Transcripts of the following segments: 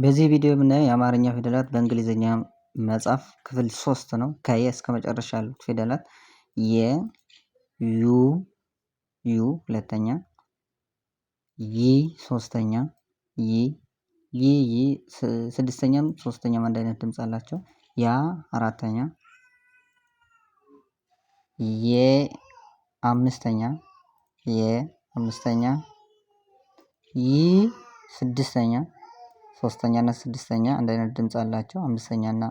በዚህ ቪዲዮ የምናየው የአማርኛ ፊደላት በእንግሊዝኛ መጻፍ ክፍል 3 ነው። ከየ እስከ መጨረሻ ያሉት ፊደላት የ፣ ዩ፣ ዩ ሁለተኛ፣ ይ ሶስተኛ፣ ይ ስድስተኛም ሶስተኛም አንድ አይነት ድምፅ አላቸው። ያ አራተኛ፣ የ አምስተኛ፣ ይ ስድስተኛ፣ ሶስተኛ እና ስድስተኛ አንድ አይነት ድምፅ አላቸው። አምስተኛ እና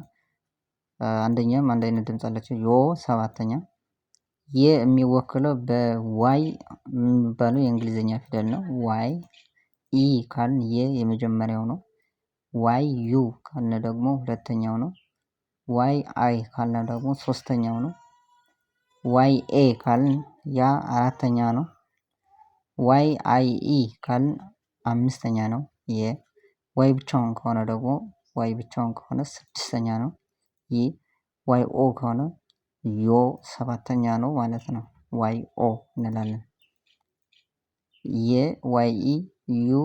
አንደኛም አንድ አይነት ድምፅ አላቸው። ዮ ሰባተኛ። የ የሚወክለው በዋይ የሚባለው የእንግሊዝኛ ፊደል ነው። ዋይ ኢ ካልን የ የመጀመሪያው ነው። ዋይ ዩ ካልን ደግሞ ሁለተኛው ነው። ዋይ አይ ካልን ደግሞ ሶስተኛው ነው። ዋይ ኤ ካልን ያ አራተኛ ነው። ዋይ አይ ኢ ካልን አምስተኛ ነው። ዋይ ብቻውን ከሆነ ደግሞ ዋይ ብቻውን ከሆነ ስድስተኛ ነው። ይህ ዋይ ኦ ከሆነ ዮ ሰባተኛ ነው ማለት ነው። ዋይ ኦ እንላለን። ዋይ ኢ ዩ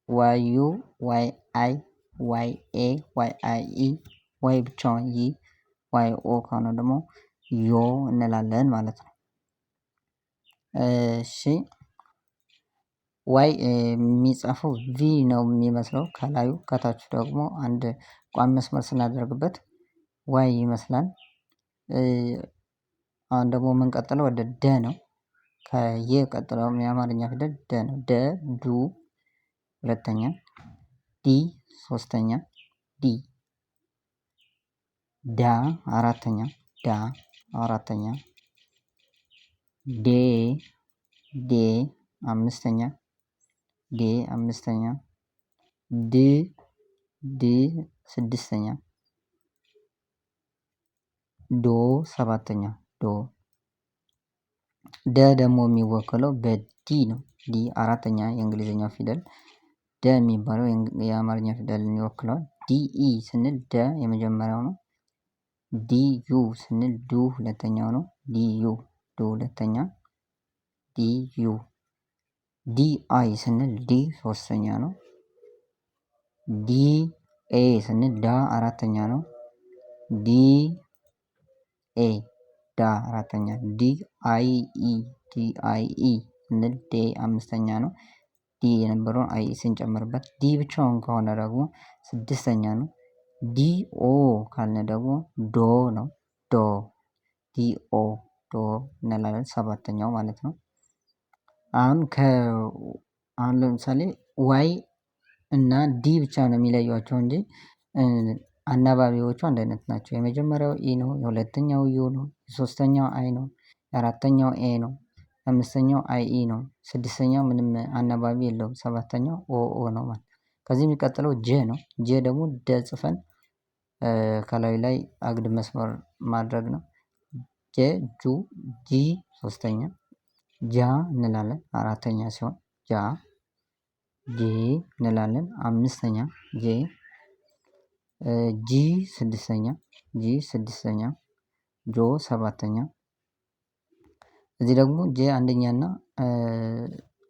ዋይ ዩ ዋይ አይ ዋይ ኤ ዋይ አይ ኢ ዋይ ብቻውን ይ ዋይ ኦ ከሆነ ደግሞ ዮ እንላለን ማለት ነው። እሺ ዋይ የሚጻፈው ቪ ነው የሚመስለው ከላዩ፣ ከታች ደግሞ አንድ ቋሚ መስመር ስናደርግበት ዋይ ይመስላል። አሁን ደግሞ የምንቀጥለው ወደ ደ ነው። ከየ ቀጥለው የአማርኛ ፊደል ደ ነው። ደ ዱ ሁለተኛ፣ ዲ ሶስተኛ፣ ዳ አራተኛ፣ ዴ አምስተኛ፣ ድ ስድስተኛ፣ ዶ ሰባተኛ፣ ደ ደግሞ የሚወክለው በዲ ነው። ዲ አራተኛ የእንግሊዝኛው ፊደል ደ የሚባለው የአማርኛ ፊደልን ይወክለዋል። ዲኢ ስንል ደ የመጀመሪያው ነው። ዲዩ ስንል ዱ ሁለተኛው ነው። ዲዩ ዱ ሁለተኛ፣ ዲዩ ዲአይ ስንል ዲ ሶስተኛ ነው። ዲኤ ስንል ዳ አራተኛ ነው። ዲኤ ዳ አራተኛ፣ ዲአይኢ ስንል ዴ አምስተኛ ነው። ዲ የነበረውን አይ ስንጨምርበት ዲ ብቻውን ከሆነ ደግሞ ስድስተኛ ነው። ዲኦ ካልን ደግሞ ዶ ነው። ዲኦ ዶ እንላለን ሰባተኛው ማለት ነው። አሁን ለምሳሌ ዋይ እና ዲ ብቻ ነው የሚለዩቸው እንጂ አናባቢዎቹ አንድ አይነት ናቸው። የመጀመሪያው ኢ ነው፣ የሁለተኛው ዩ ነው፣ የሶስተኛው አይ ነው፣ የአራተኛው ኤ ነው፣ የአምስተኛው አይ ኢ ነው፣ ስድስተኛው ምንም አናባቢ የለውም፣ ሰባተኛው ኦ ነው ማለት። ከዚህ የሚቀጥለው ጀ ነው። ጀ ደግሞ ደ ጽፈን ከላዩ ላይ አግድም መስመር ማድረግ ነው። ጀ ጁ ጂ ሶስተኛ፣ ጃ እንላለን አራተኛ ሲሆን፣ ጃ ጄ እንላለን አምስተኛ፣ ጂ ስድስተኛ፣ ጆ ሰባተኛ። እዚህ ደግሞ ጄ አንደኛ እና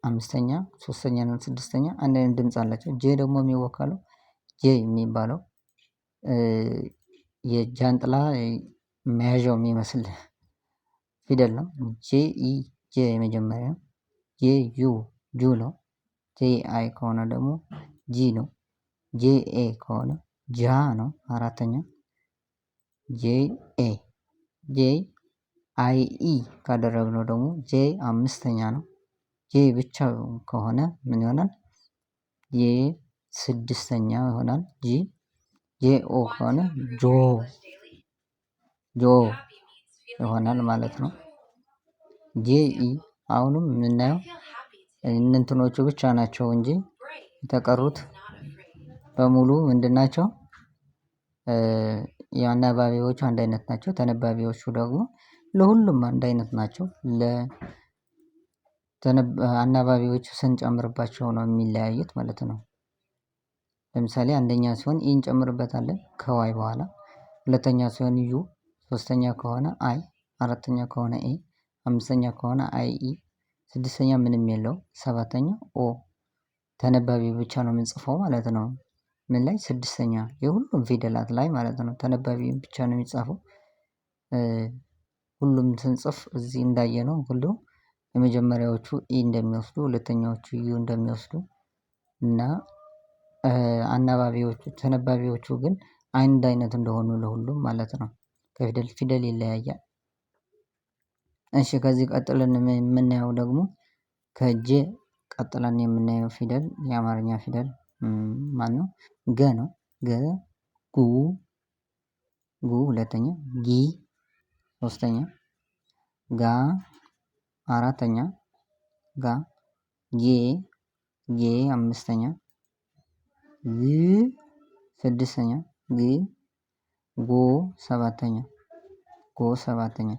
አምስተኛ፣ ሶስተኛ እና ስድስተኛ አንድ አይነት ድምፅ አላቸው። ጄ ደግሞ የሚወከለው ጄ የሚባለው የጃንጥላ መያዣው የሚመስል ፊደል ነው። ጄ የመጀመሪያ፣ ዩ ጁ ነው። አይ ከሆነ ደግሞ ጂ ነው። ኤ ከሆነ ጃ ነው አራተኛ። ጄ አይ ኢ ካደረግነው ደግሞ ጄ አምስተኛ ነው። ጄ ብቻ ከሆነ ምን ይሆናል? ስድስተኛ ይሆናል። ኦ ከሆነ ጆ ይሆናል ማለት ነው። ኢ አሁንም የምናየው እንትኖቹ ብቻ ናቸው እንጂ የተቀሩት በሙሉ ምንድን ናቸው? የአናባቢዎቹ አንድ አይነት ናቸው። ተነባቢዎቹ ደግሞ ለሁሉም አንድ አይነት ናቸው። አናባቢዎቹ ስንጨምርባቸው ነው የሚለያዩት ማለት ነው። ለምሳሌ አንደኛ ሲሆን ኢ እንጨምርበታለን ከዋይ በኋላ፣ ሁለተኛ ሲሆን ዩ፣ ሶስተኛ ከሆነ አይ፣ አራተኛ ከሆነ ኤ፣ አምስተኛ ከሆነ አይ ኢ፣ ስድስተኛ ምንም የለውም፣ ሰባተኛ ኦ ተነባቢ ብቻ ነው የምንጽፈው ማለት ነው። ምን ላይ? ስድስተኛ የሁሉም ፊደላት ላይ ማለት ነው። ተነባቢ ብቻ ነው የሚጻፈው። ሁሉም ስንጽፍ እዚህ እንዳየነው ሁሉ የመጀመሪያዎቹ ኢ እንደሚወስዱ፣ ሁለተኛዎቹ ዩ እንደሚወስዱ እና አናባቢዎቹ ተነባቢዎቹ ግን አንድ አይነት እንደሆኑ ለሁሉም ማለት ነው። ከፊደል ፊደል ይለያያል። እሺ ከዚህ ቀጥለን የምናየው ደግሞ ከጀ ቀጥለን የምናየው ፊደል የአማርኛ ፊደል ማን ነው? ገ ነው። ገ ጉ ሁለተኛ፣ ጊ ሶስተኛ፣ ጋ አራተኛ፣ ጋ ጌ አምስተኛ፣ ግ ስድስተኛ፣ ጎ ሰባተኛ፣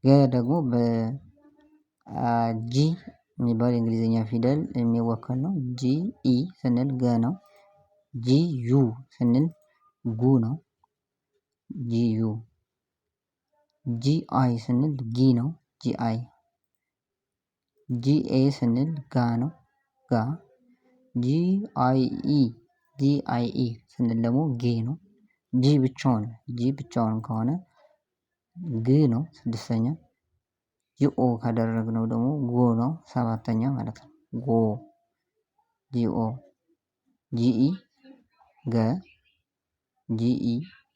ገ ደግሞ በጂ የሚባል የእንግሊዝኛ ፊደል የሚወከል ነው። ጂ ኢ ስንል ገ ነው። ጂ ዩ ስንል ጉ ነው። ጂ ዩ ጂ አይ ስንል ጊ ነው። ጂ አይ ጂ ኤ ስንል ጋ ነው። ጋ ጂ አይ ኢ ስንል ደግሞ ጌ ነው። ጂ ብቻውን ከሆነ ግ ነው ስድስተኛ። ጂኦ ካደረግነው ደግሞ ጎ ነው ሰባተኛ ማለት ነው። ጎ ጂኦ ጂኢ ገ ጂኢ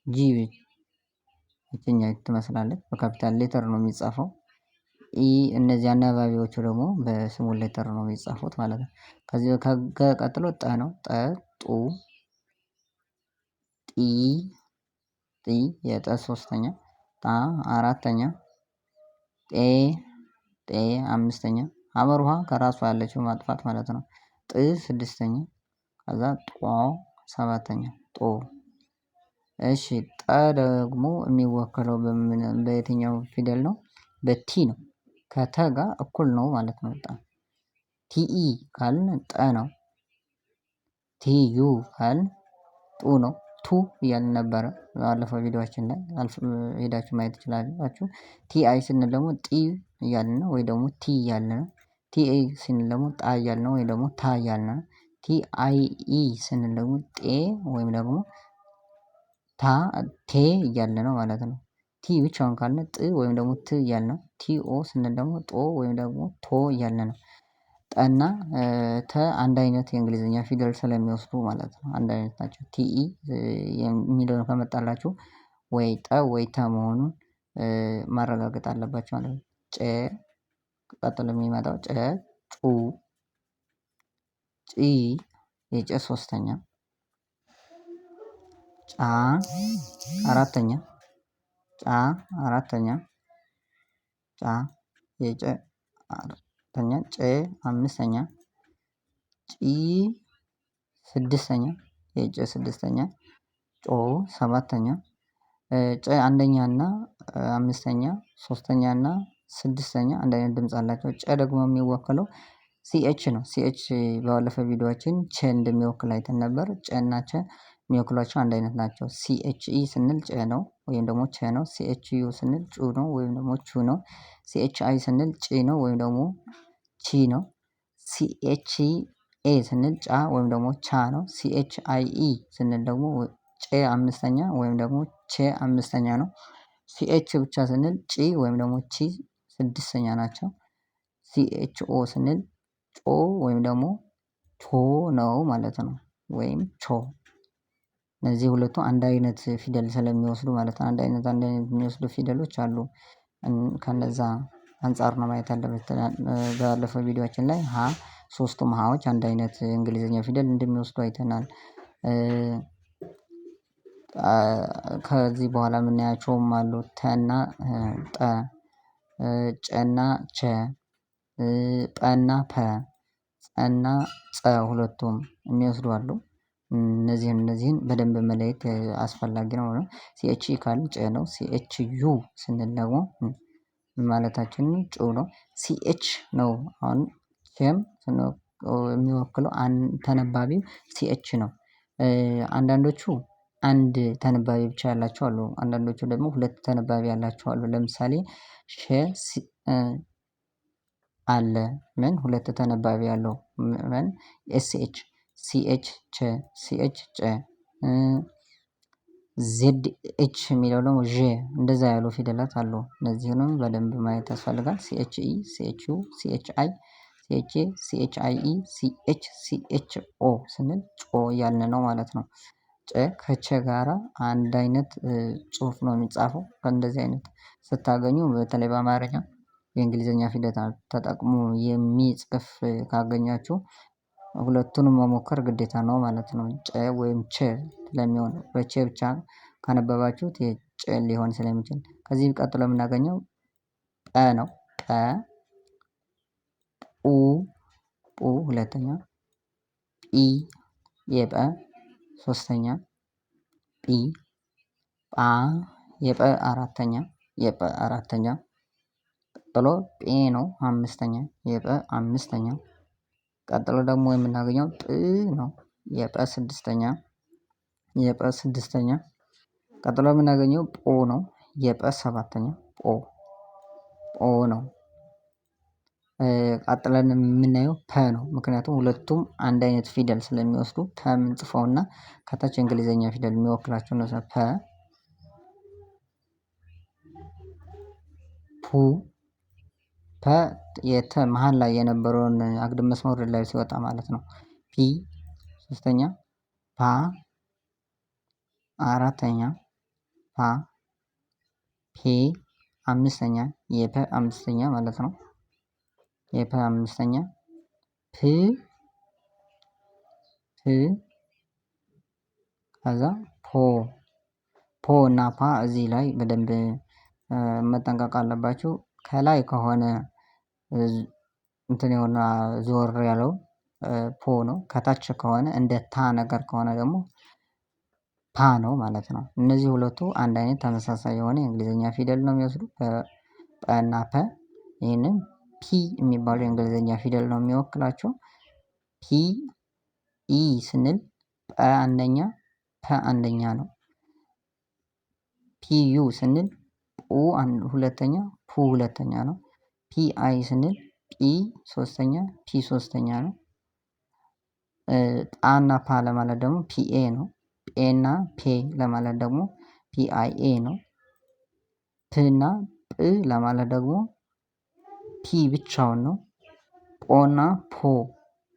ጂ የትኛ ትመስላለች? በካፒታል ሌተር ነው የሚጻፈው። እነዚህ አናባቢዎቹ ደግሞ በስሞል ሌተር ነው የሚጻፉት ማለት ነው። ከዚህ ቀጥሎ ጠ ነው። ጠ ጡ ጢ የጠ ሶስተኛ፣ ጣ አራተኛ፣ ጤ አምስተኛ፣ ሐመር ውሃ ከራሷ ያለችው ማጥፋት ማለት ነው። ጥ ስድስተኛ፣ ከዛ ጧ ሰባተኛ፣ ጦ። እሺ ጠ ደግሞ የሚወከለው በየትኛው ፊደል ነው? በቲ ነው። ከተ ጋር እኩል ነው ማለት ነው። ቲኢ ካልን ጠ ነው። ቲዩ ካልን ጡ ነው። ቱ እያልን ነበረ ባለፈው ቪዲዮአችን ላይ ሄዳችሁ ማየት ትችላላችሁ። ቲአይ ስንል ደግሞ ጢ እያልን ነው ወይ ደግሞ ቲ እያልን ነው። ቲኤ ስንል ደግሞ ጣ እያልን ነው ወይ ደግሞ ታ እያልን ነው። ቲአይኢ ስንል ደግሞ ጤ ወይም ደግሞ ቴ እያልን ነው ማለት ነው። ቲ ብቻውን ካልን ጥ ወይም ደግሞ ት እያልን ነው። ቲኦ ስንል ደግሞ ጦ ወይም ደግሞ ቶ እያልን ነው። ጠና ተ አንድ አይነት የእንግሊዝኛ ፊደል ስለሚወስዱ ማለት ነው። አንድ አይነት ናቸው። ቲኢ የሚለውን ከመጣላችሁ ወይ ጠ ወይ ተ መሆኑን ማረጋገጥ አለባችሁ ማለት ነው። ጨ ቀጥሎ የሚመጣው ጨ ጩ ጪ የጨ ሶስተኛ፣ ጫ አራተኛ፣ ጫ የጨ አራተኛ፣ ጨ አምስተኛ፣ ጪ ስድስተኛ፣ የጨ ስድስተኛ፣ ጮ ሰባተኛ፣ ጨ አንደኛ እና አምስተኛ፣ ሶስተኛ እና ስድስተኛ አንድ አይነት ድምጽ አላቸው። ጨ ደግሞ የሚወክለው ሲኤች ነው። ሲኤች ባለፈው ቪዲዮአችን ቸ እንደሚወክል አይተን ነበር። ጨ እና ቸ የሚወክሏቸው አንድ አይነት ናቸው። ሲኤችኢ ስንል ጨ ነው ወይም ደግሞ ቸ ነው። ሲኤችዩ ስንል ጩ ነው ወይም ደግሞ ቹ ነው። ሲኤችአይ ስንል ጪ ነው ወይም ደግሞ ቺ ነው። ሲኤችኤ ስንል ጫ ወይም ደግሞ ቻ ነው። ሲኤችአይኢ ስንል ደግሞ ጬ አምስተኛ ወይም ደግሞ ቼ አምስተኛ ነው። ሲኤች ብቻ ስንል ጪ ወይም ደግሞ ቺ ስድስተኛ ናቸው። ሲኤችኦ ስንል ጮ ወይም ደግሞ ቾ ነው ማለት ነው። ወይም ቾ እነዚህ ሁለቱ አንድ አይነት ፊደል ስለሚወስዱ ማለት ነው። አንድ አይነት የሚወስዱ ፊደሎች አሉ። ከነዛ አንፃር ነው ማየት ያለበት። ባለፈው ቪዲዮአችን ላይ ሶስቱም ሀዎች አንድ አይነት እንግሊዝኛ ፊደል እንደሚወስዱ አይተናል። ከዚህ በኋላ የምናያቸውም አሉ። ተና ጠ፣ ጨና ቸ፣ ጰና ፐ፣ ጸና ጸ ሁለቱም የሚወስዱ አሉ። እነዚህን በደንብ መለየት አስፈላጊ ነው። ሲኤች ኢ ካልን ጨ ነው። ሲኤች ዩ ስንል ደግሞ ማለታችን ጩ ነው። ሲኤች ነው አሁን ቼም የሚወክለው ተነባቢው ሲኤች ነው። አንዳንዶቹ አንድ ተነባቢ ብቻ ያላቸው አሉ። አንዳንዶቹ ደግሞ ሁለት ተነባቢ ያላቸው አሉ። ለምሳሌ ሸ አለ ምን ሁለት ተነባቢ ያለው ምን ኤስኤች ሲኤች ቸ፣ ሲኤች ጨ፣ ዜድ ኤች የሚለው ደግሞ ዥ፣ እንደዛ ያሉ ፊደላት አሉ። እነዚህንም በደንብ ማየት ያስፈልጋል። ሲኤች ኢ፣ ሲኤች ዩ፣ ሲኤች አይ፣ ሲኤች ኤ፣ ሲኤች አይ ኢ፣ ሲኤች፣ ሲኤች ኦ ስንል ጮ እያልን ነው ማለት ነው። ጨ ከቸ ጋራ አንድ አይነት ጽሁፍ ነው የሚጻፈው። ከእንደዚህ አይነት ስታገኙ በተለይ በአማርኛ የእንግሊዝኛ ፊደላት ተጠቅሞ የሚጽፍ ካገኛችሁ ሁለቱንም መሞከር ግዴታ ነው ማለት ነው። ጨ ወይም ቸ ስለሚሆን በቸ ብቻ ካነበባችሁት የጨ ሊሆን ስለሚችል ከዚህ ቀጥሎ የምናገኘው ጠ ነው። ጠ፣ ኡ፣ ጡ ሁለተኛ፣ ጲ የጰ ሶስተኛ፣ ጲ፣ ጳ የጰ አራተኛ፣ የጰ አራተኛ፣ ቀጥሎ ጴ ነው አምስተኛ፣ የጰ አምስተኛ። ቀጥሎ ደግሞ የምናገኘው ጥ ነው። የጰ ስድስተኛ፣ የጰ ስድስተኛ። ቀጥሎ የምናገኘው ጶ ነው። የጰ ሰባተኛ፣ ጶ፣ ጶ ነው። ቀጥለን የምናየው ፐ ነው። ምክንያቱም ሁለቱም አንድ አይነት ፊደል ስለሚወስዱ ፐ የምንጽፈውና ከታች የእንግሊዝኛ ፊደል የሚወክላቸው ነው። ፐ፣ ፑ፣ ፐ የተ መሀል ላይ የነበረውን አግድም መስመር ላይ ሲወጣ ማለት ነው። ፒ ሶስተኛ፣ ፓ አራተኛ፣ ፓ፣ ፔ አምስተኛ፣ የፐ አምስተኛ ማለት ነው። የፐ አምስተኛ፣ ፕ፣ ከዛ ፖ፣ ፖ እና ፓ እዚህ ላይ በደንብ መጠንቀቅ አለባችሁ። ከላይ ከሆነ እንትን የሆነ ዞር ያለው ፖ ነው። ከታች ከሆነ እንደ ታ ነገር ከሆነ ደግሞ ፓ ነው ማለት ነው። እነዚህ ሁለቱ አንድ አይነት ተመሳሳይ የሆነ የእንግሊዝኛ ፊደል ነው የሚወስዱ ጰ እና ፐ። ይህንን ፒ የሚባለው የእንግሊዝኛ ፊደል ነው የሚወክላቸው። ፒ ኢ ስንል ጰ አንደኛ፣ ፐ አንደኛ ነው። ፒ ዩ ስንል ኡ ሁለተኛ፣ ፑ ሁለተኛ ነው። ፒ አይ ስንል ጲ ሶስተኛ፣ ፒ ሶስተኛ ነው። ጣና ፓ ለማለት ደግሞ ፒኤ ነው። ጴና ፔ ለማለት ደግሞ ፒአይኤ ነው። ፕና ጵ ለማለት ደግሞ ፒ ብቻውን ነው። ጶና ፖ፣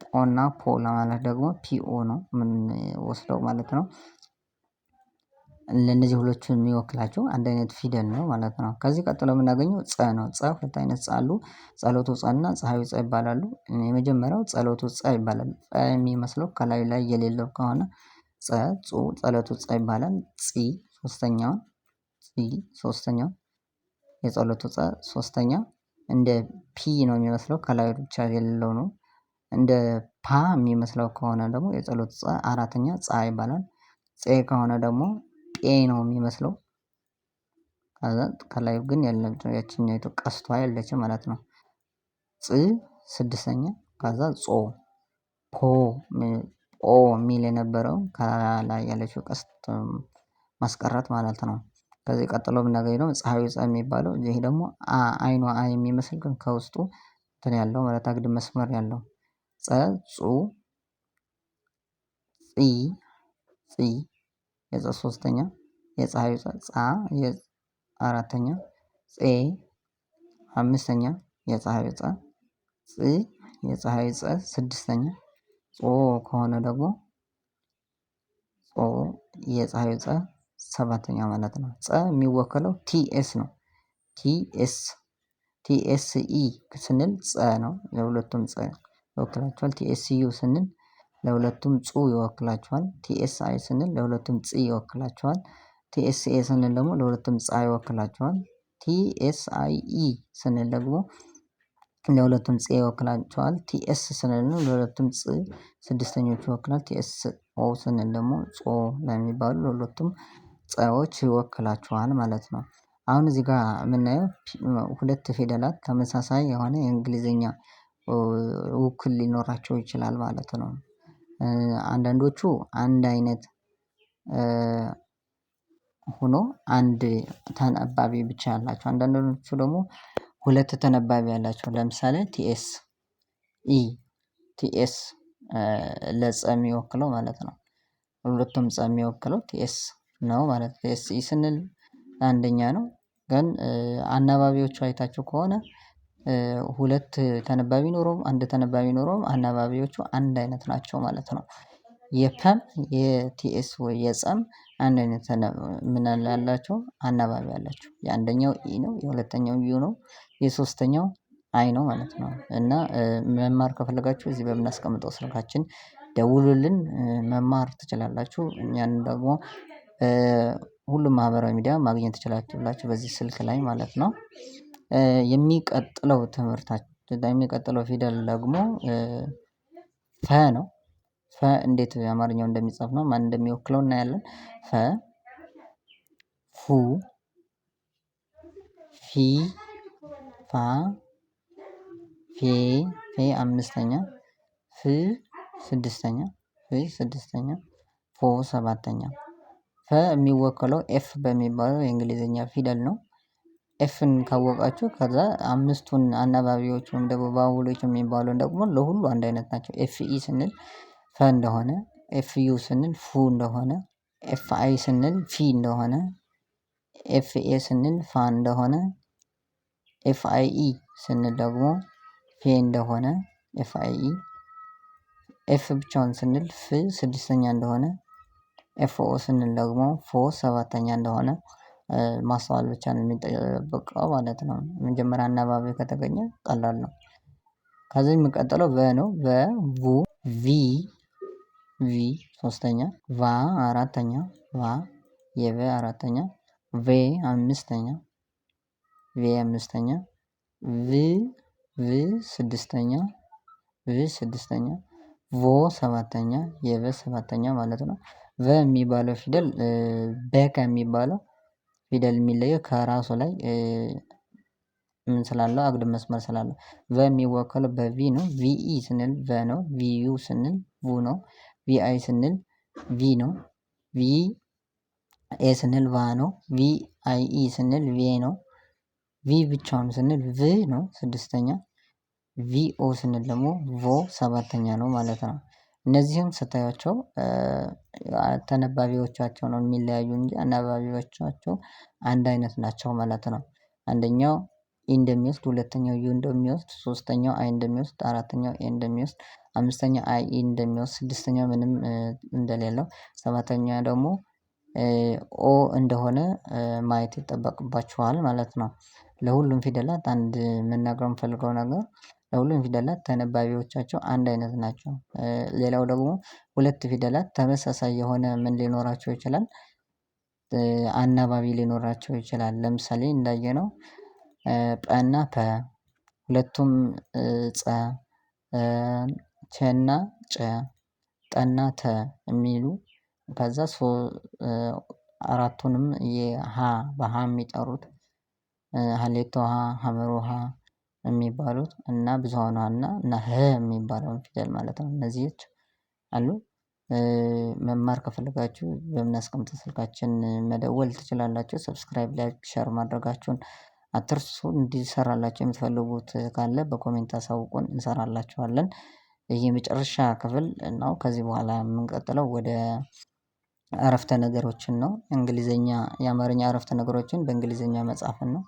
ጶና ፖ ለማለት ደግሞ ፒኦ ነው የምንወስደው ማለት ነው። ለእነዚህ ሁለቱ የሚወክላቸው አንድ አይነት ፊደል ነው ማለት ነው። ከዚህ ቀጥሎ የምናገኘው ጸ ነው። ጸ ሁለት አይነት ጸ አሉ። ጸሎቱ ጸ እና ፀሐዩ ጸ ይባላሉ። የመጀመሪያው ጸሎቱ ጸ ይባላል። ጸ የሚመስለው ከላዩ ላይ የሌለው ከሆነ ጸ፣ ጹ፣ ጸሎቱ ጸ ይባላል። ጺ ሶስተኛውን፣ ጺ ሶስተኛው፣ የጸሎቱ ጸ ሶስተኛ። እንደ ፒ ነው የሚመስለው ከላዩ ብቻ የሌለው ነው። እንደ ፓ የሚመስለው ከሆነ ደግሞ የጸሎቱ ጸ አራተኛ ጸ ይባላል። ጼ ከሆነ ደግሞ ጴ ነው የሚመስለው። ከላይ ግን የለም ያችኛይቱ ቀስቷ የለችም ማለት ነው። ጽ ስድስተኛ፣ ከዛ ጾ፣ ፖ ኦ የሚል የነበረው ከላይ ያለችው ቀስት ማስቀረት ማለት ነው። ከዚህ ቀጥሎ የምናገኘው ደግሞ ፀሐዩ ፀ የሚባለው ይሄ ደግሞ አይኗ አ የሚመስል ግን ከውስጡ እንትን ያለው ማለት አግድም መስመር ያለው ፀ፣ ጹ፣ ጺ፣ ጺ የፀ ሶስተኛ፣ የፀሐዩ ፀ፣ ጻ የአራተኛ፣ ጼ አምስተኛ፣ የፀሐዩ ፀ፣ ጽ የፀሐዩ ፀ ስድስተኛ፣ ጾ ከሆነ ደግሞ ጾ የፀሐዩ ፀ ሰባተኛ ማለት ነው። ፀ የሚወከለው ቲኤስ ነው። ቲኤስ፣ ቲኤስኢ ስንል ፀ ነው። ለሁለቱም ፀ ይወክላቸዋል። ቲኤስዩ ስንል ለሁለቱም ጹ ይወክላቸዋል። ቲኤስአይ ስንል ለሁለቱም ጽ ይወክላቸዋል። ቲኤስኤ ስንል ደግሞ ለሁለቱም ጻ ይወክላቸዋል። ቲኤስአይኢ ስንል ደግሞ ለሁለቱም ጽ ይወክላቸዋል። ቲኤስ ስንል ለሁለቱም ጽ ስድስተኞቹ ይወክላል። ቲኤስኦ ስንል ደግሞ ጾ ለሚባሉ ለሁለቱም ጸዎች ይወክላቸዋል ማለት ነው። አሁን እዚህ ጋር የምናየው ሁለት ፊደላት ተመሳሳይ የሆነ የእንግሊዝኛ ውክል ሊኖራቸው ይችላል ማለት ነው። አንዳንዶቹ አንድ አይነት ሆኖ አንድ ተነባቢ ብቻ ያላቸው፣ አንዳንዶቹ ደግሞ ሁለት ተነባቢ ያላቸው። ለምሳሌ ቲኤስ ኢ፣ ቲኤስ ለጸ የሚወክለው ማለት ነው። ሁለቱም ጸ የሚወክለው ቲኤስ ነው ማለት ነው። ቲኤስኢ ስንል አንደኛ ነው። ግን አናባቢዎቹ አይታችሁ ከሆነ ሁለት ተነባቢ ኖሮም አንድ ተነባቢ ኖሮም አናባቢዎቹ አንድ አይነት ናቸው ማለት ነው። የፐም የቲኤስ ወይ የጸም አንድ አይነት ምን አላቸው አናባቢ አላቸው። የአንደኛው ኢ ነው፣ የሁለተኛው ዩ ነው፣ የሶስተኛው አይ ነው ማለት ነው። እና መማር ከፈለጋችሁ እዚህ በምናስቀምጠው ስልካችን ደውሉልን፣ መማር ትችላላችሁ። እኛን ደግሞ ሁሉም ማህበራዊ ሚዲያ ማግኘት ትችላላችሁ በዚህ ስልክ ላይ ማለት ነው። የሚቀጥለው ትምህርታችን የሚቀጥለው ፊደል ደግሞ ፈ ነው። ፈ እንዴት አማርኛው እንደሚጻፍ ነው ማን እንደሚወክለው እናያለን። ፈ ፉ ፊ ፋ ፌ ፌ አምስተኛ ፍ ስድስተኛ ፎ ሰባተኛ። ፈ የሚወከለው ኤፍ በሚባለው የእንግሊዘኛ ፊደል ነው። ኤፍን ካወቃችሁ ከዛ አምስቱን አናባቢዎች ወይም ደግሞ ቫውሎች የሚባሉን ደግሞ ለሁሉ አንድ አይነት ናቸው። ኤፍ ኢ ስንል ፈ እንደሆነ፣ ኤፍ ዩ ስንል ፉ እንደሆነ፣ ኤፍ አይ ስንል ፊ እንደሆነ፣ ኤፍ ኤ ስንል ፋ እንደሆነ፣ ኤፍ አይ ኢ ስንል ደግሞ ፌ እንደሆነ፣ ኤፍ አይ ኢ ኤፍ ብቻውን ስንል ፍ ስድስተኛ እንደሆነ፣ ኤፍ ኦ ስንል ደግሞ ፎ ሰባተኛ እንደሆነ ማስተዋል ብቻ ነው የሚጠበቀው ማለት ነው። መጀመሪያ አናባቢ ከተገኘ ቀላል ነው። ከዚህ የሚቀጥለው ቨ ነው። ቨ ቡ ቪ ቪ ሶስተኛ፣ ቫ አራተኛ፣ ቫ የቨ አራተኛ፣ ቬ አምስተኛ፣ ቬ አምስተኛ፣ ቭ ቭ ስድስተኛ፣ ቭ ስድስተኛ፣ ቮ ሰባተኛ፣ የቨ ሰባተኛ ማለት ነው። ቨ የሚባለው ፊደል በ ከሚባለው ፊደል የሚለየው ከራሱ ላይ ምን ስላለው አግድም መስመር ስላለው። ቨ የሚወከለው በቪ ነው። ቪኢ ስንል ቨ ነው። ቪዩ ስንል ቡ ነው። ቪአይ ስንል ቪ ነው። ቪ ኤ ስንል ቫ ነው። ቪ አይ ኢ ስንል ቪ ነው። ቪ ብቻውን ስንል ቭ ነው ስድስተኛ። ቪኦ ስንል ደግሞ ቮ ሰባተኛ ነው ማለት ነው። እነዚህም ስታያቸው ተነባቢዎቻቸው ነው የሚለያዩ እንጂ አናባቢዎቻቸው አንድ አይነት ናቸው ማለት ነው። አንደኛው ኢ እንደሚወስድ፣ ሁለተኛው ዩ እንደሚወስድ፣ ሶስተኛው አይ እንደሚወስድ፣ አራተኛው ኤ እንደሚወስድ፣ አምስተኛው አይ ኢ እንደሚወስድ፣ ስድስተኛው ምንም እንደሌለው፣ ሰባተኛ ደግሞ ኦ እንደሆነ ማየት ይጠበቅባችኋል ማለት ነው። ለሁሉም ፊደላት አንድ መናገር የምፈልገው ነገር ለሁሉም ፊደላት ተነባቢዎቻቸው አንድ አይነት ናቸው። ሌላው ደግሞ ሁለት ፊደላት ተመሳሳይ የሆነ ምን ሊኖራቸው ይችላል? አናባቢ ሊኖራቸው ይችላል። ለምሳሌ እንዳየነው ጰና ፐ ሁለቱም ጸ፣ ቸና ጨ፣ ጠና ተ የሚሉ ከዛ አራቱንም የሀ በሀ የሚጠሩት ሀሌቶ ሀ፣ ሀመሮ ሀ የሚባሉት እና ብዙሃኑ ሀ እና ህ የሚባለውን ፊደል ማለት ነው። እነዚህች አሉ። መማር ከፈለጋችሁ በምናስቀምጠው ስልካችን መደወል ትችላላችሁ። ሰብስክራይብ፣ ላይክ፣ ሸር ማድረጋችሁን አትርሱ። እንዲሰራላችሁ የምትፈልጉት ካለ በኮሜንት አሳውቁን፣ እንሰራላችኋለን። ይህ የመጨረሻ ክፍል ነው። ከዚህ በኋላ የምንቀጥለው ወደ አረፍተ ነገሮችን ነው። እንግሊዘኛ የአማርኛ አረፍተ ነገሮችን በእንግሊዘኛ መጻፍን ነው።